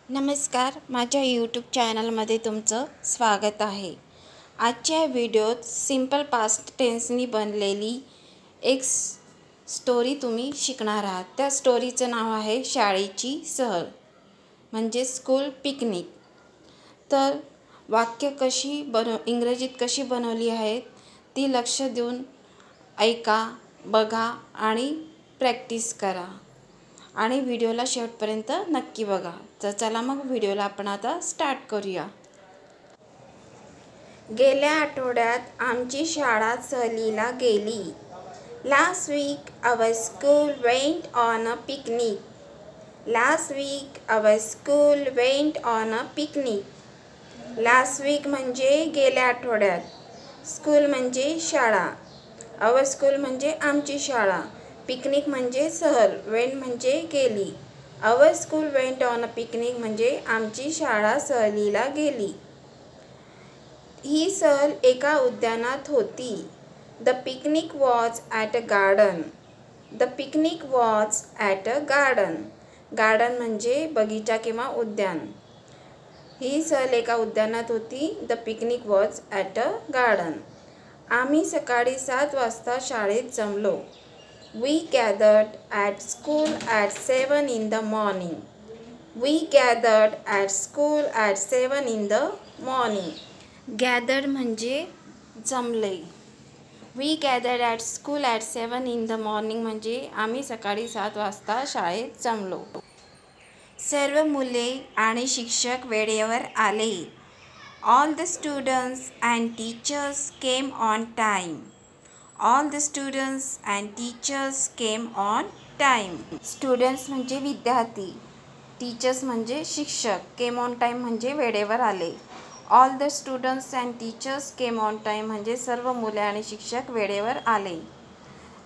नमस्कार, माझ्या यूट्यूब चॅनलमध्ये तुमचं स्वागत आहे। आजच्या व्हिडिओत सिंपल पास्ट टेन्सनी बनलेली एक स्टोरी तुम्ही शिकणार आहात। त्या स्टोरीचं नाव आहे शाळेची सहल म्हणजे स्कूल पिकनिक। तर वाक्य इंग्रजीत कशी बनवली आहेत ती लक्ष देऊन ऐका, बघा आणि प्रॅक्टिस करा आणि व्हिडिओला शेवटपर्यंत नक्की बघा। तर चला मग व्हिडिओला आपण आता स्टार्ट करूया। गेल्या आठवड्यात आमची शाळा सहलीला गेली। Last week our school went on a picnic. Last week our school went on a picnic. Last week म्हणजे गेल्या आठवड्यात, स्कूल म्हणजे शाळा, our school म्हणजे आमची शाळा, पिकनिक म्हणजे सहल, went म्हणजे गेली। our school went on a picnic म्हणजे आमची शाळा सहलीला गेली। ही सहल एका उद्यानात होती। The picnic was at a garden. The picnic was at a garden. Garden म्हणजे बगीचा किंवा उद्यान। ही सहल एका उद्यानात होती। The picnic was at a garden. आम्ही सकाळी 7 वाजता शाळेत जमलो। We gathered at school at 7 in the morning. We gathered at school at 7 in the morning. Gathered म्हणजे जमले। We gathered at school at 7 in the morning म्हणजे आम्ही सकाळी 7 वाजता शाळेत जमलो। सर्व मुले आणि शिक्षक वेळेवर आले। All the students and teachers came on time. All the students and teachers came on time. Students म्हणजे विद्यार्थी, टीचर्स म्हणजे शिक्षक, came on time म्हणजे वेळेवर आले। All the students and teachers came on time म्हणजे सर्व मुले आणि शिक्षक वेळेवर आले।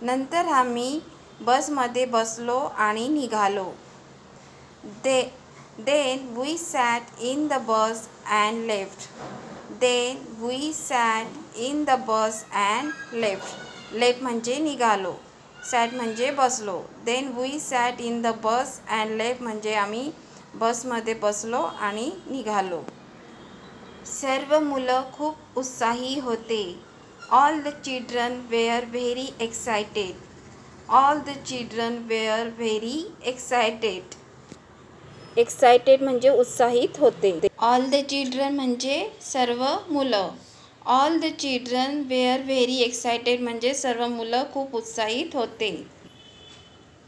नंतर आम्ही बसमध्ये बसलो आणि निघालो। Then we sat in the bus and left. Then we sat in the bus and left. Left म्हणजे निघालो, sat म्हणजे बसलो। Then we sat in the bus and left म्हणजे आम्ही बसमध्ये बसलो आणि निघालो। सर्व मुलं खूप उत्साही होते। All the children were very excited. All the children were very excited. Excited म्हणजे उत्साहित होते। All the children म्हणजे सर्व मुलं। All the children were very excited म्हणजे सर्व मुलं खूप उत्साहित होते।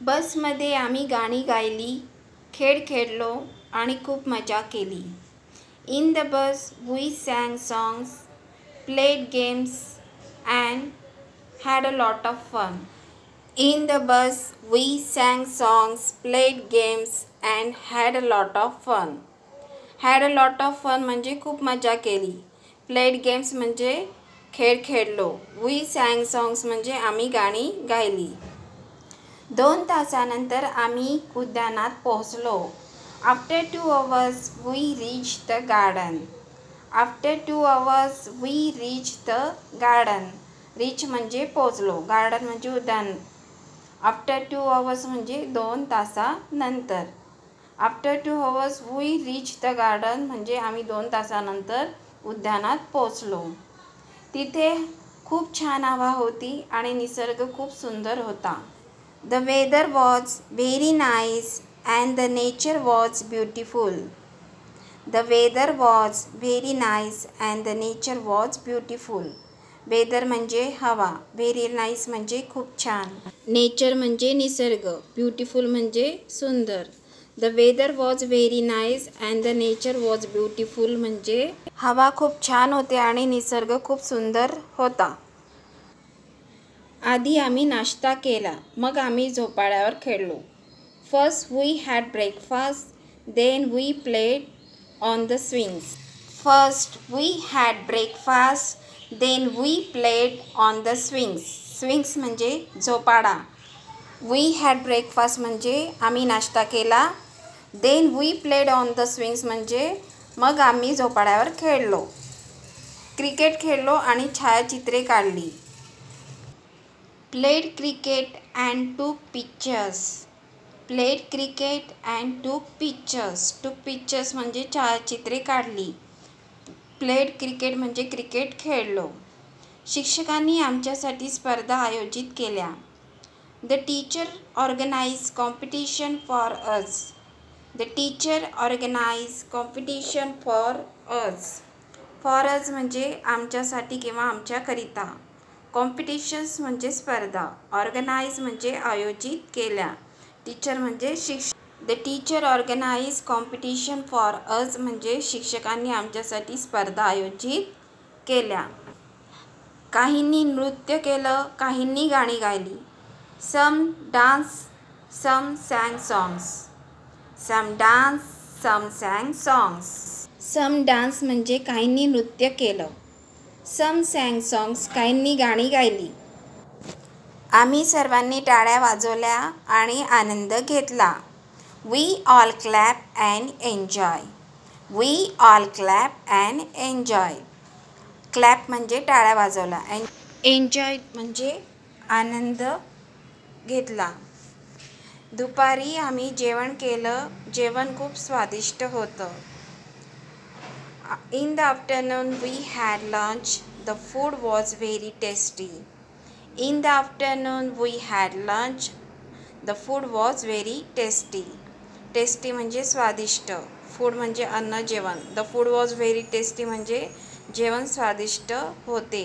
बसमध्ये आम्ही गाणी गायली, खेळ खेळलो आणि खूप मजा केली। In the bus we sang songs, played games and had a lot of fun. In the bus we sang songs, played games and had a lot of fun. Had a lot of fun म्हणजे खूप मजा केली। Played games म्हणजे खेळ खेळलो। We sang songs म्हणजे आम्ही गाणी गायली। 2 तासानंतर आम्ही उद्यानात पोहोचलो। After 2 hours we reached the garden. After 2 hours we reached the garden. Reach म्हणजे पोहोचलो, गार्डन म्हणजे उद्यान। After 2 hours म्हणजे 2 तासानंतर। After 2 hours we reached the garden म्हणजे आम्ही 2 तासानंतर उद्यानात पोहोचलो। तिथे खूप छान हवा होती आणि निसर्ग खूप सुंदर होता। The weather was very nice and the nature was beautiful. The weather was very nice and the nature was beautiful. Weather म्हणजे हवा, very nice म्हणजे खूप छान, nature म्हणजे निसर्ग, beautiful म्हणजे सुंदर। The weather was very nice and the nature was beautiful म्हणजे हवा खूप छान होते आणि निसर्ग खूप सुंदर होता। आधी आम्ही नाश्ता केला, मग आम्ही झोपाळ्यावर खेळलो। First we had breakfast, then we played on the swings. First we had breakfast, then we played on the swings. Swings म्हणजे झोपाळा। We had breakfast म्हणजे आम्ही नाश्ता केला। Then we played on the swings म्हणजे मग आम्ही झोपाळ्यावर खेळलो, क्रिकेट खेळलो आणि छायाचित्रे काढली। Played cricket and took pictures. Played cricket and टूक पिक्चर्स म्हणजे छायाचित्रे काढली. प्लेड क्रिकेट म्हणजे क्रिकेट खेळलो. शिक्षकांनी आमच्यासाठी स्पर्धा आयोजित केल्या. The teacher organise competition for us. The teacher organise competition for us. For us म्हणजे आमच्यासाठी किंवा आमच्याकरिता. कॉम्पिटिशन्स म्हणजे स्पर्धा. ऑर्गनाइज म्हणजे आयोजित केल्या. टीचर म्हणजे शिक्षक. The teacher organise competition for us म्हणजे शिक्षकांनी आमच्यासाठी स्पर्धा आयोजित केल्या. काहींनी नृत्य केलं, काहींनी गाणी गायली. सम डान्स, सम सॅंग सॉंग्स. सम डान्स, सम सॅंग सॉंग्स. सम डान्स म्हणजे काहींनी नृत्य केलं. सम सॅंग सॉंग्स काहींनी गाणी गायली. आम्ही सर्वांनी टाळ्या वाजवल्या आणि आनंद घेतला. We all clap and enjoy. We all clap and enjoy. Clap म्हणजे टाळ्या वाजवला. एन्जॉय म्हणजे आनंद घेतला. दुपारी आम्ही जेवण केलं. जेवण खूप स्वादिष्ट होतं. In the afternoon we had lunch. The food was very tasty. In the afternoon we had lunch. The food was very tasty. Tasty म्हणजे स्वादिष्ट. फूड म्हणजे अन्न, जेवण. The food was very tasty म्हणजे जेवण स्वादिष्ट होते.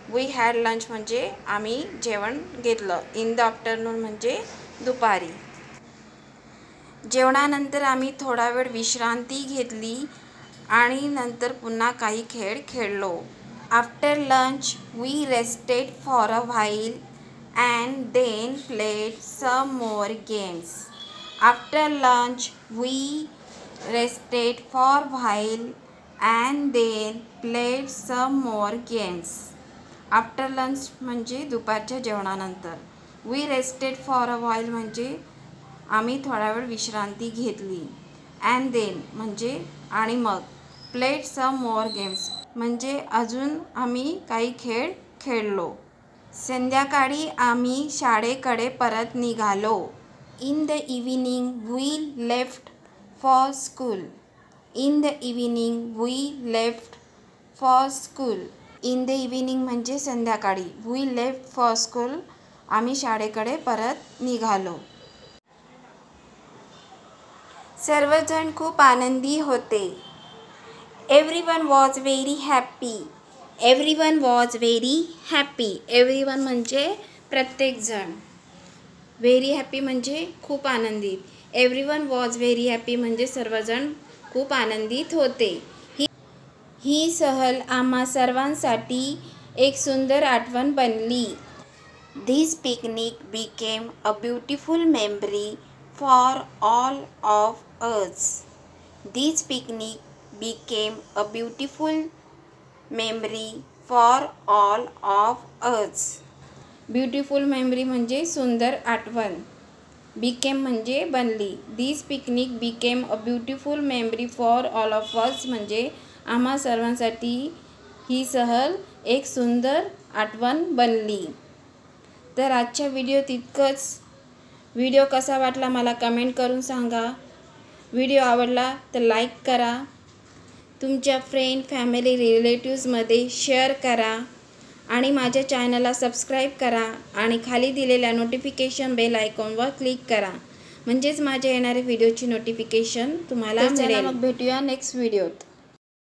वी हॅड लंच म्हणजे आम्ही जेवण घेतलं. इन द आफ्टरनून म्हणजे दुपारी. जेवणानंतर आम्ही थोडा वेळ विश्रांती घेतली आणि नंतर पुन्हा काही खेळ खेळलो. After lunch we rested for a while and then played some more games. After lunch, we rested for a while and then played some more games. After lunch म्हणजे दुपारच्या जेवणानंतर. We rested for a while म्हणजे आम्ही थोडा वेळ विश्रांती घेतली. And then म्हणजे आणि मग. Played some more games म्हणजे अजून आम्ही काही खेळ खेळलो. संध्याकाळी आम्ही शाळेकडे परत निघालो. In the evening we left for school. In the evening we left for school. In the evening म्हणजे संध्याकाळी. We left for school आम्ही शाळेकडे परत निघालो. सर्वजण खूप आनंदी होते. Everyone was very happy. Everyone was very happy. Everyone म्हणजे प्रत्येकजण. व्हेरी हॅपी म्हणजे खूप आनंदित. एव्हरीवन वॉज व्हेरी हॅपी म्हणजे सर्वजण खूप आनंदित होते. ही सहल आम्हा सर्वांसाठी एक सुंदर आठवण बनली. This picnic became a beautiful memory for all of us. This picnic became a beautiful memory for all of us. Beautiful memory म्हणजे सुंदर आठवण. बिकेम म्हणजे बनली. This picnic became a beautiful memory for all of us म्हणजे आम्हा सर्वांसाठी ही सहल एक सुंदर आठवण बनली. तर आजच्या व्हिडिओ तितकंच. व्हिडिओ कसा वाटला मला कमेंट करून सांगा. व्हिडिओ आवडला तर लाईक करा. तुमच्या फ्रेंड, फॅमिली, रिलेटिव्समध्ये शेअर करा आणि माझ्या चॅनलला सबस्क्राईब करा आणि खाली दिलेल्या नोटिफिकेशन बेल आयकॉनवर क्लिक करा म्हणजेच माझ्या येणाऱ्या व्हिडिओची नोटिफिकेशन तुम्हाला मिळेल. मग भेटूया नेक्स्ट व्हिडिओत.